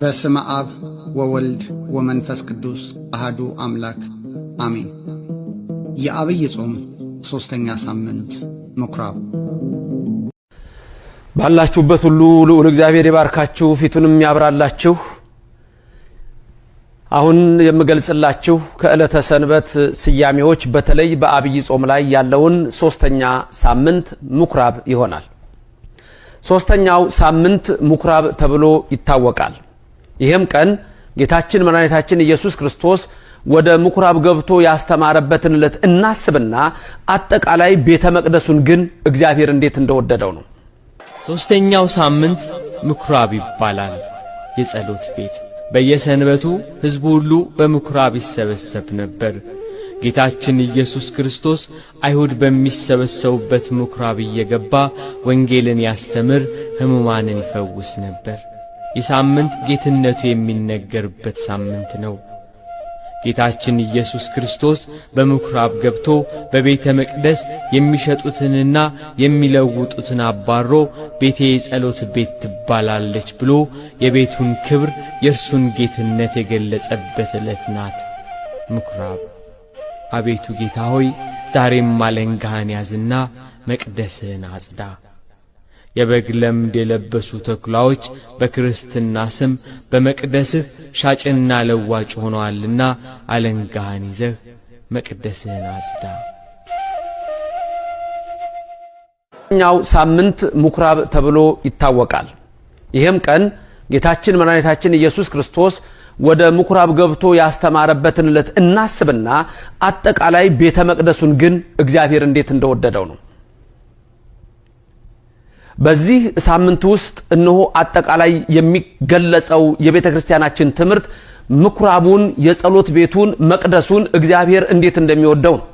በስመ አብ ወወልድ ወመንፈስ ቅዱስ አሐዱ አምላክ አሜን። የዐቢይ ጾም ሶስተኛ ሳምንት ምኵራብ። ባላችሁበት ሁሉ ልዑል እግዚአብሔር ይባርካችሁ ፊቱንም ያብራላችሁ። አሁን የምገልጽላችሁ ከዕለተ ሰንበት ስያሜዎች በተለይ በዐቢይ ጾም ላይ ያለውን ሶስተኛ ሳምንት ምኵራብ ይሆናል። ሶስተኛው ሳምንት ምኵራብ ተብሎ ይታወቃል። ይህም ቀን ጌታችን መድኃኒታችን ኢየሱስ ክርስቶስ ወደ ምኵራብ ገብቶ ያስተማረበትን ዕለት እናስብና አጠቃላይ ቤተ መቅደሱን ግን እግዚአብሔር እንዴት እንደወደደው ነው። ሶስተኛው ሳምንት ምኵራብ ይባላል። የጸሎት ቤት በየሰንበቱ ሕዝቡ ሁሉ በምኵራብ ይሰበሰብ ነበር። ጌታችን ኢየሱስ ክርስቶስ አይሁድ በሚሰበሰቡበት ምኵራብ እየገባ ወንጌልን ያስተምር፣ ሕሙማንን ይፈውስ ነበር። ይህ ሳምንት ጌትነቱ የሚነገርበት ሳምንት ነው። ጌታችን ኢየሱስ ክርስቶስ በምኵራብ ገብቶ በቤተ መቅደስ የሚሸጡትንና የሚለውጡትን አባሮ ቤቴ የጸሎት ቤት ትባላለች ብሎ የቤቱን ክብር የእርሱን ጌትነት የገለጸበት ዕለት ናት ምኵራብ። አቤቱ ጌታ ሆይ ዛሬም አለንጋህን ያዝና መቅደስህን አጽዳ። የበግ ለምድ የለበሱ ተኩላዎች በክርስትና ስም በመቅደስህ ሻጭና ለዋጭ ሆነዋልና አለንጋህን ይዘህ መቅደስህን አጽዳ። ሶስተኛው ሳምንት ምኵራብ ተብሎ ይታወቃል። ይህም ቀን ጌታችን መድኃኒታችን ኢየሱስ ክርስቶስ ወደ ምኵራብ ገብቶ ያስተማረበትን ዕለት እናስብና አጠቃላይ ቤተ መቅደሱን ግን እግዚአብሔር እንዴት እንደወደደው ነው። በዚህ ሳምንት ውስጥ እነሆ አጠቃላይ የሚገለጸው የቤተ ክርስቲያናችን ትምህርት ምኵራቡን፣ የጸሎት ቤቱን፣ መቅደሱን እግዚአብሔር እንዴት እንደሚወደው ነው።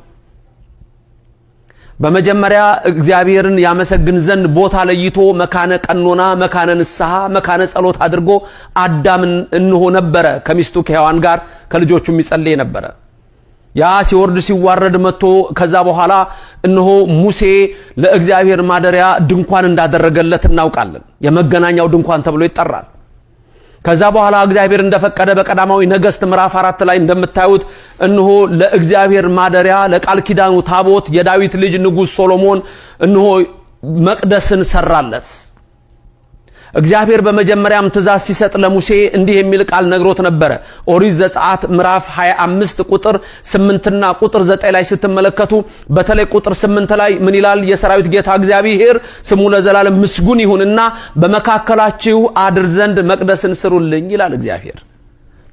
በመጀመሪያ እግዚአብሔርን ያመሰግን ዘንድ ቦታ ለይቶ መካነ ቀኖና፣ መካነ ንስሐ፣ መካነ ጸሎት አድርጎ አዳምን እነሆ ነበረ ከሚስቱ ከሔዋን ጋር ከልጆቹም ይጸልይ ነበረ። ያ ሲወርድ ሲዋረድ መጥቶ ከዛ በኋላ እነሆ ሙሴ ለእግዚአብሔር ማደሪያ ድንኳን እንዳደረገለት እናውቃለን። የመገናኛው ድንኳን ተብሎ ይጠራል። ከዛ በኋላ እግዚአብሔር እንደፈቀደ በቀዳማዊ ነገሥት ምዕራፍ 4 ላይ እንደምታዩት እነሆ ለእግዚአብሔር ማደሪያ ለቃል ኪዳኑ ታቦት የዳዊት ልጅ ንጉሥ ሶሎሞን እነሆ መቅደስን ሰራለት። እግዚአብሔር በመጀመሪያም ትእዛዝ ሲሰጥ ለሙሴ እንዲህ የሚል ቃል ነግሮት ነበረ። ኦሪት ዘጸአት ምዕራፍ 25 ቁጥር 8 እና ቁጥር 9 ላይ ስትመለከቱ በተለይ ቁጥር 8 ላይ ምን ይላል? የሰራዊት ጌታ እግዚአብሔር ስሙ ለዘላለም ምስጉን ይሁንና በመካከላችሁ አድር ዘንድ መቅደስን ስሩልኝ ይላል እግዚአብሔር።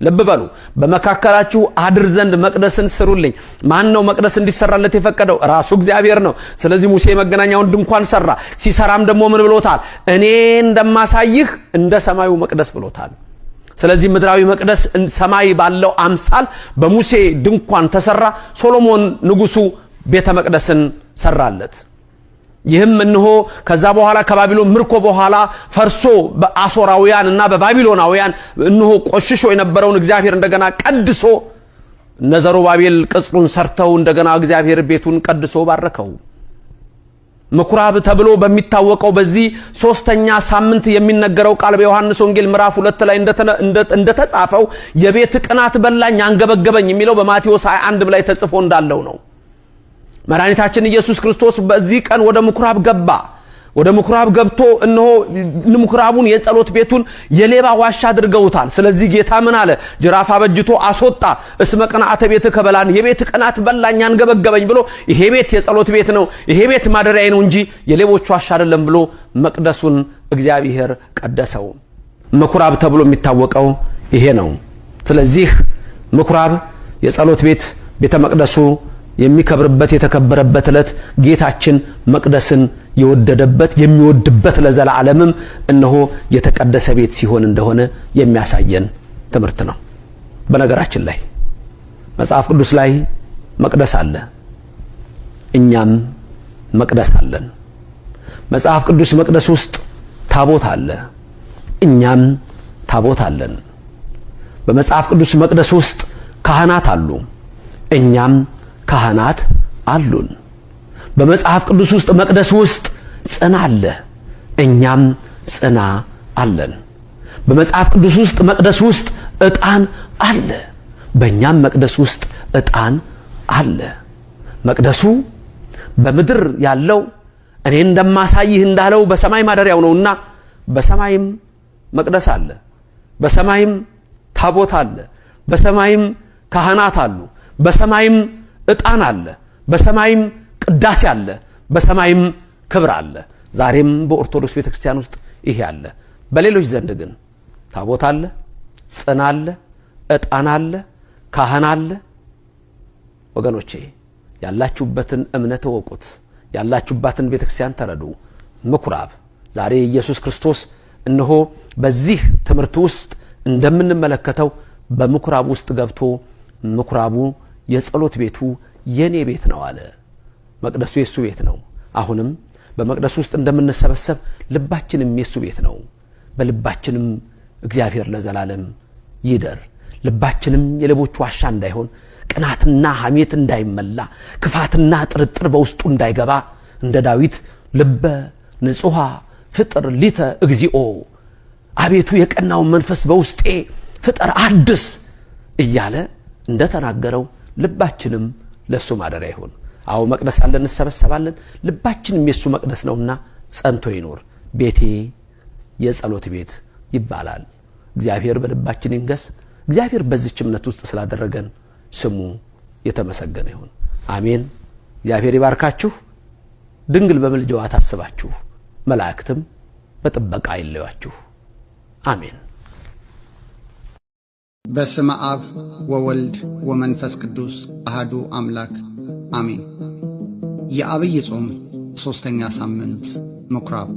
ልብ በሉ፣ በመካከላችሁ አድር ዘንድ መቅደስን ስሩልኝ። ማን ነው መቅደስ እንዲሰራለት የፈቀደው? ራሱ እግዚአብሔር ነው። ስለዚህ ሙሴ መገናኛውን ድንኳን ሰራ። ሲሰራም ደግሞ ምን ብሎታል? እኔ እንደማሳይህ እንደ ሰማዩ መቅደስ ብሎታል። ስለዚህ ምድራዊ መቅደስ ሰማይ ባለው አምሳል በሙሴ ድንኳን ተሰራ። ሶሎሞን ንጉሱ ቤተ መቅደስን ሰራለት። ይህም እነሆ ከዛ በኋላ ከባቢሎን ምርኮ በኋላ ፈርሶ በአሦራውያን እና በባቢሎናውያን እነሆ ቆሽሾ የነበረውን እግዚአብሔር እንደገና ቀድሶ እነ ዘሩባቤል ቅጽሩን ሰርተው እንደገና እግዚአብሔር ቤቱን ቀድሶ ባረከው። ምኵራብ ተብሎ በሚታወቀው በዚህ ሶስተኛ ሳምንት የሚነገረው ቃል በዮሐንስ ወንጌል ምዕራፍ 2 ላይ እንደተጻፈው የቤት ቅናት በላኝ አንገበገበኝ የሚለው በማቴዎስ 21 ላይ ተጽፎ እንዳለው ነው። መድኃኒታችን ኢየሱስ ክርስቶስ በዚህ ቀን ወደ ምኵራብ ገባ። ወደ ምኵራብ ገብቶ እነሆ ምኵራቡን የጸሎት ቤቱን የሌባ ዋሻ አድርገውታል። ስለዚህ ጌታ ምን አለ? ጅራፍ አበጅቶ አስወጣ። እስመ ቅንዓተ ቤትከ በላን፣ የቤት ቅናት በላኝ አንገበገበኝ ብሎ ይሄ ቤት የጸሎት ቤት ነው፣ ይሄ ቤት ማደሪያዬ ነው እንጂ የሌቦች ዋሻ አይደለም ብሎ መቅደሱን እግዚአብሔር ቀደሰው። ምኵራብ ተብሎ የሚታወቀው ይሄ ነው። ስለዚህ ምኵራብ የጸሎት ቤት ቤተ መቅደሱ የሚከብርበት የተከበረበት ዕለት ጌታችን መቅደስን የወደደበት የሚወድበት ለዘላለምም እነሆ የተቀደሰ ቤት ሲሆን እንደሆነ የሚያሳየን ትምህርት ነው። በነገራችን ላይ መጽሐፍ ቅዱስ ላይ መቅደስ አለ፣ እኛም መቅደስ አለን። መጽሐፍ ቅዱስ መቅደስ ውስጥ ታቦት አለ፣ እኛም ታቦት አለን። በመጽሐፍ ቅዱስ መቅደስ ውስጥ ካህናት አሉ፣ እኛም ካህናት አሉን። በመጽሐፍ ቅዱስ ውስጥ መቅደስ ውስጥ ጽና አለ፣ እኛም ጽና አለን። በመጽሐፍ ቅዱስ ውስጥ መቅደስ ውስጥ ዕጣን አለ። በእኛም መቅደስ ውስጥ ዕጣን አለ። መቅደሱ በምድር ያለው እኔ እንደማሳይህ እንዳለው በሰማይ ማደሪያው ነውና በሰማይም መቅደስ አለ፣ በሰማይም ታቦት አለ፣ በሰማይም ካህናት አሉ፣ በሰማይም ዕጣን አለ፣ በሰማይም ቅዳሴ አለ፣ በሰማይም ክብር አለ። ዛሬም በኦርቶዶክስ ቤተክርስቲያን ውስጥ ይሄ አለ። በሌሎች ዘንድ ግን ታቦት አለ፣ ጽና አለ፣ ዕጣን አለ፣ ካህን አለ። ወገኖቼ ያላችሁበትን እምነት ወቁት፣ ያላችሁባትን ቤተክርስቲያን ተረዱ። ምኩራብ ዛሬ ኢየሱስ ክርስቶስ እነሆ በዚህ ትምህርት ውስጥ እንደምንመለከተው በምኩራብ ውስጥ ገብቶ ምኩራቡ የጸሎት ቤቱ የኔ ቤት ነው አለ። መቅደሱ የሱ ቤት ነው። አሁንም በመቅደሱ ውስጥ እንደምንሰበሰብ ልባችንም የሱ ቤት ነው። በልባችንም እግዚአብሔር ለዘላለም ይደር። ልባችንም የሌቦች ዋሻ እንዳይሆን፣ ቅናትና ሐሜት እንዳይመላ፣ ክፋትና ጥርጥር በውስጡ እንዳይገባ እንደ ዳዊት ልበ ንጹሃ ፍጥር ሊተ እግዚኦ፣ አቤቱ የቀናውን መንፈስ በውስጤ ፍጠር አድስ እያለ እንደተናገረው ልባችንም ለሱ ማደሪያ ይሁን። አዎ መቅደስ አለን፣ እንሰበሰባለን። ልባችንም የሱ መቅደስ ነውና ጸንቶ ይኖር። ቤቴ የጸሎት ቤት ይባላል። እግዚአብሔር በልባችን ይንገስ። እግዚአብሔር በዚህች እምነት ውስጥ ስላደረገን ስሙ የተመሰገነ ይሁን። አሜን። እግዚአብሔር ይባርካችሁ። ድንግል በምልጃዋ ታስባችሁ፣ መላእክትም በጥበቃ ይለያችሁ። አሜን። በስመ አብ ወወልድ ወመንፈስ ቅዱስ አሐዱ አምላክ አሜን። የዐቢይ ጾም ሦስተኛ ሳምንት ምኵራብ።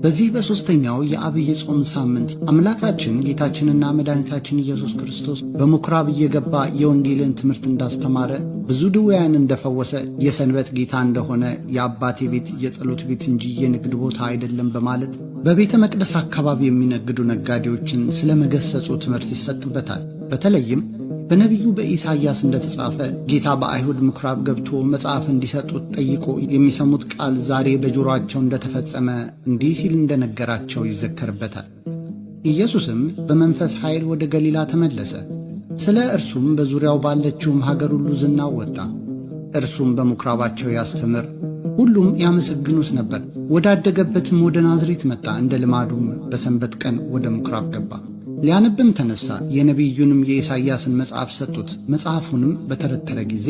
በዚህ በሦስተኛው የዐቢይ ጾም ሳምንት አምላካችን ጌታችንና መድኃኒታችን ኢየሱስ ክርስቶስ በምኵራብ እየገባ የወንጌልን ትምህርት እንዳስተማረ፣ ብዙ ድውያን እንደፈወሰ፣ የሰንበት ጌታ እንደሆነ፣ የአባቴ ቤት የጸሎት ቤት እንጂ የንግድ ቦታ አይደለም በማለት በቤተ መቅደስ አካባቢ የሚነግዱ ነጋዴዎችን ስለ መገሰጹ ትምህርት ይሰጥበታል። በተለይም በነቢዩ በኢሳይያስ እንደተጻፈ ጌታ በአይሁድ ምኵራብ ገብቶ መጽሐፍ እንዲሰጡት ጠይቆ የሚሰሙት ቃል ዛሬ በጆሮአቸው እንደተፈጸመ እንዲህ ሲል እንደነገራቸው ይዘከርበታል። ኢየሱስም በመንፈስ ኃይል ወደ ገሊላ ተመለሰ። ስለ እርሱም በዙሪያው ባለችውም ሀገር ሁሉ ዝናው ወጣ። እርሱም በምኵራባቸው ያስተምር፣ ሁሉም ያመሰግኑት ነበር። ወዳደገበትም ወደ ናዝሬት መጣ። እንደ ልማዱም በሰንበት ቀን ወደ ምኵራብ ገባ። ሊያነብም ተነሣ። የነቢዩንም የኢሳይያስን መጽሐፍ ሰጡት። መጽሐፉንም በተረተረ ጊዜ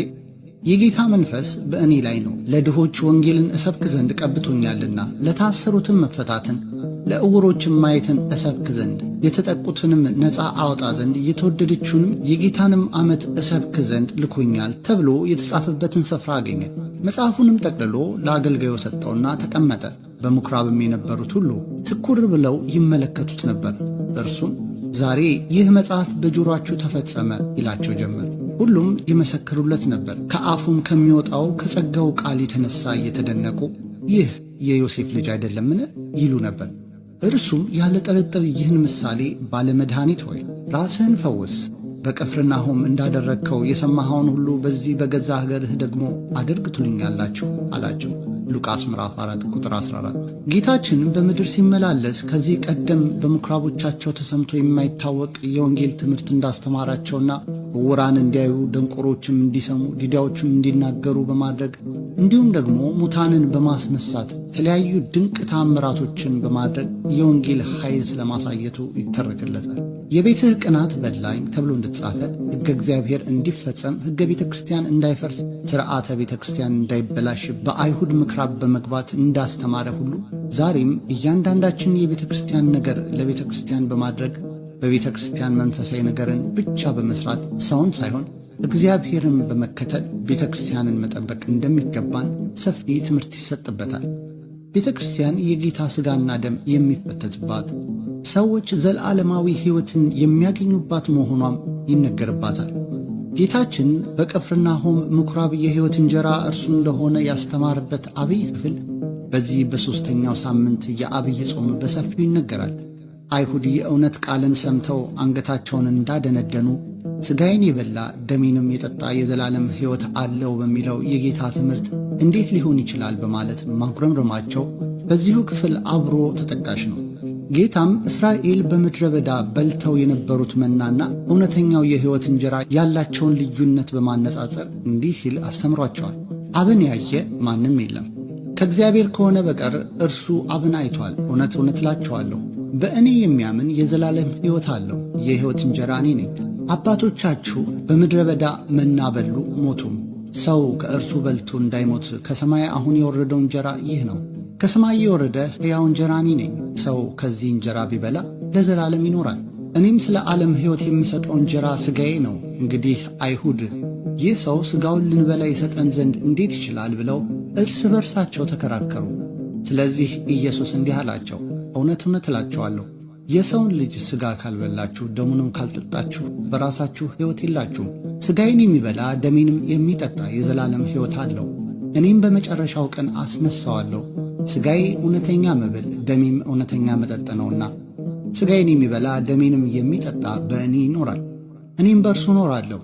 የጌታ መንፈስ በእኔ ላይ ነው፣ ለድሆች ወንጌልን እሰብክ ዘንድ ቀብቶኛልና፣ ለታሰሩትም መፈታትን፣ ለዕውሮችም ማየትን እሰብክ ዘንድ፣ የተጠቁትንም ነፃ አወጣ ዘንድ፣ የተወደደችውንም የጌታንም ዓመት እሰብክ ዘንድ ልኮኛል ተብሎ የተጻፈበትን ስፍራ አገኘ። መጽሐፉንም ጠቅልሎ ለአገልጋዩ ሰጠውና ተቀመጠ። በምኵራብም የነበሩት ሁሉ ትኩር ብለው ይመለከቱት ነበር። እርሱም ዛሬ ይህ መጽሐፍ በጆሮአችሁ ተፈጸመ ይላቸው ጀመር። ሁሉም ይመሰክሩለት ነበር። ከአፉም ከሚወጣው ከጸጋው ቃል የተነሣ እየተደነቁ ይህ የዮሴፍ ልጅ አይደለምን ይሉ ነበር። እርሱም ያለ ጥርጥር ይህን ምሳሌ ባለመድኃኒት ሆይ ራስህን ፈውስ፣ በቅፍርናሆም እንዳደረግከው የሰማኸውን ሁሉ በዚህ በገዛ ሀገርህ ደግሞ አድርግ ትሉኛላችሁ አላቸው። ሉቃስ ምዕራፍ 4 ቁጥር 14። ጌታችን በምድር ሲመላለስ ከዚህ ቀደም በምኵራቦቻቸው ተሰምቶ የማይታወቅ የወንጌል ትምህርት እንዳስተማራቸውና ዕውራን እንዲያዩ፣ ደንቆሮችም እንዲሰሙ፣ ዲዳዎችም እንዲናገሩ በማድረግ እንዲሁም ደግሞ ሙታንን በማስነሳት የተለያዩ ድንቅ ታምራቶችን በማድረግ የወንጌል ኃይል ስለማሳየቱ ይተረክለታል። የቤትህ ቅናት በላኝ ተብሎ እንደተጻፈ ሕገ እግዚአብሔር እንዲፈጸም፣ ሕገ ቤተ ክርስቲያን እንዳይፈርስ፣ ሥርዓተ ቤተ ክርስቲያን እንዳይበላሽ በአይሁድ ምኵራብ በመግባት እንዳስተማረ ሁሉ ዛሬም እያንዳንዳችን የቤተ ክርስቲያን ነገር ለቤተ ክርስቲያን በማድረግ በቤተ ክርስቲያን መንፈሳዊ ነገርን ብቻ በመስራት ሰውን ሳይሆን እግዚአብሔርን በመከተል ቤተ ክርስቲያንን መጠበቅ እንደሚገባን ሰፊ ትምህርት ይሰጥበታል። ቤተ ክርስቲያን የጌታ ሥጋና ደም የሚፈተትባት፣ ሰዎች ዘላለማዊ ሕይወትን የሚያገኙባት መሆኗም ይነገርባታል። ጌታችን በቅፍርናሆም ምኵራብ የሕይወት እንጀራ እርሱ እንደሆነ ያስተማረበት ዐቢይ ክፍል በዚህ በሦስተኛው ሳምንት የዐቢይ ጾም በሰፊው ይነገራል። አይሁድ የእውነት ቃልን ሰምተው አንገታቸውን እንዳደነደኑ ሥጋዬን የበላ ደሜንም የጠጣ የዘላለም ሕይወት አለው በሚለው የጌታ ትምህርት እንዴት ሊሆን ይችላል በማለት ማጉረምረማቸው በዚሁ ክፍል አብሮ ተጠቃሽ ነው። ጌታም እስራኤል በምድረ በዳ በልተው የነበሩት መናና እውነተኛው የሕይወት እንጀራ ያላቸውን ልዩነት በማነጻጸር እንዲህ ሲል አስተምሯቸዋል። አብን ያየ ማንም የለም፣ ከእግዚአብሔር ከሆነ በቀር እርሱ አብን አይቷል። እውነት እውነት እላችኋለሁ በእኔ የሚያምን የዘላለም ሕይወት አለው። የሕይወት እንጀራ እኔ ነኝ። አባቶቻችሁ በምድረ በዳ መና በሉ ሞቱም። ሰው ከእርሱ በልቶ እንዳይሞት ከሰማይ አሁን የወረደው እንጀራ ይህ ነው። ከሰማይ የወረደ ሕያው እንጀራ እኔ ነኝ። ሰው ከዚህ እንጀራ ቢበላ ለዘላለም ይኖራል። እኔም ስለ ዓለም ሕይወት የምሰጠው እንጀራ ሥጋዬ ነው። እንግዲህ አይሁድ ይህ ሰው ሥጋውን ልንበላ ይሰጠን ዘንድ እንዴት ይችላል ብለው እርስ በርሳቸው ተከራከሩ። ስለዚህ ኢየሱስ እንዲህ አላቸው፣ እውነት እውነት እላችኋለሁ የሰውን ልጅ ሥጋ ካልበላችሁ ደሙንም ካልጠጣችሁ በራሳችሁ ሕይወት የላችሁም። ሥጋዬን የሚበላ ደሜንም የሚጠጣ የዘላለም ሕይወት አለው፣ እኔም በመጨረሻው ቀን አስነሣዋለሁ። ሥጋዬ እውነተኛ መብል ደሜም እውነተኛ መጠጥ ነውና ሥጋዬን የሚበላ ደሜንም የሚጠጣ በእኔ ይኖራል፣ እኔም በእርሱ እኖራለሁ።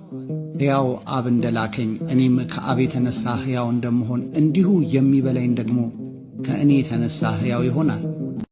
ሕያው አብ እንደላከኝ እኔም ከአብ የተነሣ ሕያው እንደምሆን እንዲሁ የሚበላኝ ደግሞ ከእኔ የተነሣ ሕያው ይሆናል።